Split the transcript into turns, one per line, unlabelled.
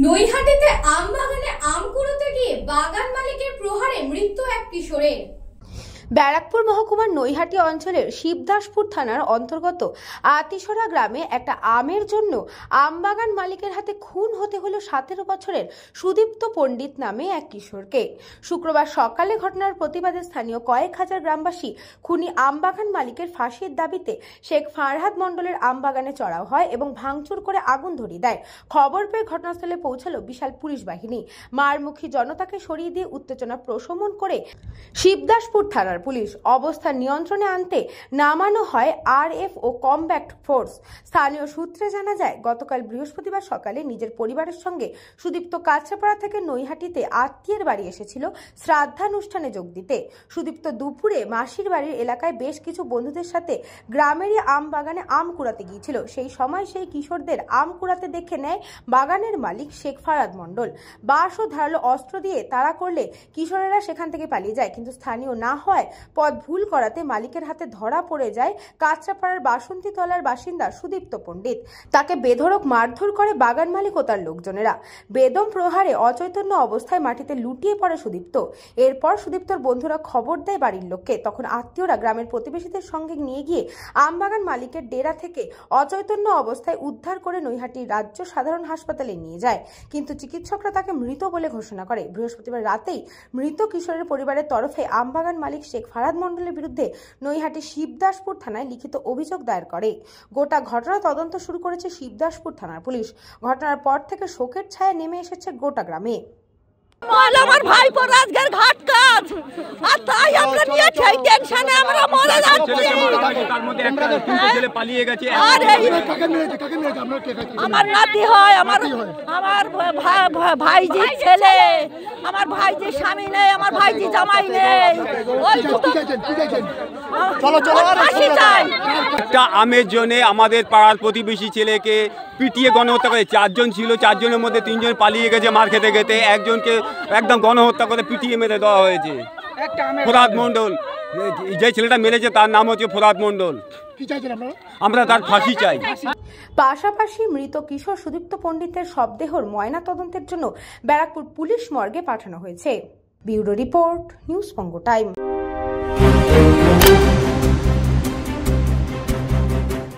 নৈহাটিতে আম বাগানে আম কুড়োতে গিয়ে বাগান মালিকের প্রহারে মৃত্যু এক কিশোরের।
ব্যারাকপুর মহকুমার নৈহাটি অঞ্চলের শিবদাসপুর থানার অন্তর্গত আতিসরা গ্রামে একটা আমের জন্য আমবাগান মালিকের হাতে খুন হতে হলো 17 বছরের সুদীপ্ত পণ্ডিত নামে এক কিশোরকে। শুক্রবার সকালে ঘটনার প্রতিবাদে স্থানীয় কয়েক হাজার গ্রামবাসী খুনি আমবাগান মালিকের ফাঁসির দাবিতে শেখ ফারহাদ মণ্ডলের আমবাগানে চড়াও হয় এবং ভাঙচুর করে আগুন ধরিয়ে দেয়। খবর পেয়ে ঘটনাস্থলে পৌঁছালো বিশাল পুলিশ বাহিনী। মারমুখী জনতাকে সরিয়ে দিয়ে উত্তেজনা প্রশমন করে শিবদাসপুর থানার পুলিশ অবস্থা নিয়ন্ত্রণে আনতে নামানো হয় আরএফ ও কমব্যাট ফোর্স। স্থানীয় সূত্রে জানা যায়, গতকাল বৃহস্পতিবার সকালে নিজের পরিবারের সঙ্গে সুদীপ্ত কাছড়াপাড়া থেকে নৈহাটিতে আত্মীয়ের বাড়ি এসেছিল শ্রাদ্ধানুষ্ঠানে যোগ দিতে। সুদীপ্ত দুপুরে মাসির বাড়ির এলাকায় বেশ কিছু বন্ধুদের সাথে গ্রামেরই আম বাগানে আম কুড়াতে গিয়েছিল। সেই সময় সেই কিশোরদের আম কুড়াতে দেখে নেয় বাগানের মালিক শেখ ফারহাদ মণ্ডল। বাঁশ ও ধারালো অস্ত্র দিয়ে তাড়া করলে কিশোরেরা সেখান থেকে পালিয়ে যায়, কিন্তু স্থানীয় না হয় পথ ভুল করাতে মালিকের হাতে ধরা পড়ে যায় কাছড়াপাড়ার বাসন্তীতলার বাসিন্দা সুদীপ্ত পণ্ডিত। তাকে বেধড়ক মারধর করে বাগান মালিক ও তার লোকজনেরা। বেদম প্রহারে অচৈতন্য অবস্থায় মাটিতে লুটিয়ে পড়ে সুদীপ্ত। এরপর সুদীপ্তর বন্ধুরা খবর দেয় বাড়ির লোককে। তখন আত্মীয়রা গ্রামের প্রতিবেশীদের সঙ্গে নিয়ে গিয়ে আমবাগান মালিকের ডেরা থেকে অচৈতন্য অবস্থায় উদ্ধার করে নৈহাটি রাজ্য সাধারণ হাসপাতালে নিয়ে যায়, কিন্তু চিকিৎসকরা তাকে মৃত বলে ঘোষণা করে। বৃহস্পতিবার রাতেই মৃত কিশোরের পরিবারের তরফে আমবাগান মালিক শেখ ফারহাদ মণ্ডলের বিরুদ্ধে নৈহাটি শিবদাসপুর থানায় লিখিত অভিযোগ দায়ের করে। গোটা ঘটনা তদন্ত শুরু করেছে শিবদাসপুর থানার পুলিশ। ঘটনার পর থেকে শোকের ছায়া নেমে এসেছে গোটা গ্রামে।
আমার ভাই আজকের ঘাট কাজ, আর তাই আমরা নিয়ে সেই টেনশনে আমরা মরে যাচ্ছি।
তার মধ্যে একটা ছেলে পালিয়ে গেছে।
আমার নাতি হয়, আমার ভাইজি ছেলে, আমার ভাইজি স্বামী নেই, আমার ভাইজি জামাই নেই।
একটা আমের জন্য আমাদের পাড়ার প্রতিবেশী ছেলেকে পিটিয়ে গণহত্যা করে। 4 জন ছিল, 4 জনের মধ্যে 3 জন পালিয়ে গেছে মার খেতে খেতে। একজনকে একদম গণহত্যা করে পিটিয়ে মেরে দেওয়া হয়েছে। ফরহাদ মণ্ডল, যে ছেলেটা মেরেছে তার নাম হচ্ছে ফরহাদ মণ্ডল। আমরা তার ফাঁসি চাই।
পাশাপাশি মৃত কিশোর সুদীপ্ত পণ্ডিতের শবদেহর ময়না তদন্তের জন্য ব্যারাকপুর পুলিশ মর্গে পাঠানো হয়েছে। ব্যুরো রিপোর্ট, নিউজ বঙ্গ টাইম।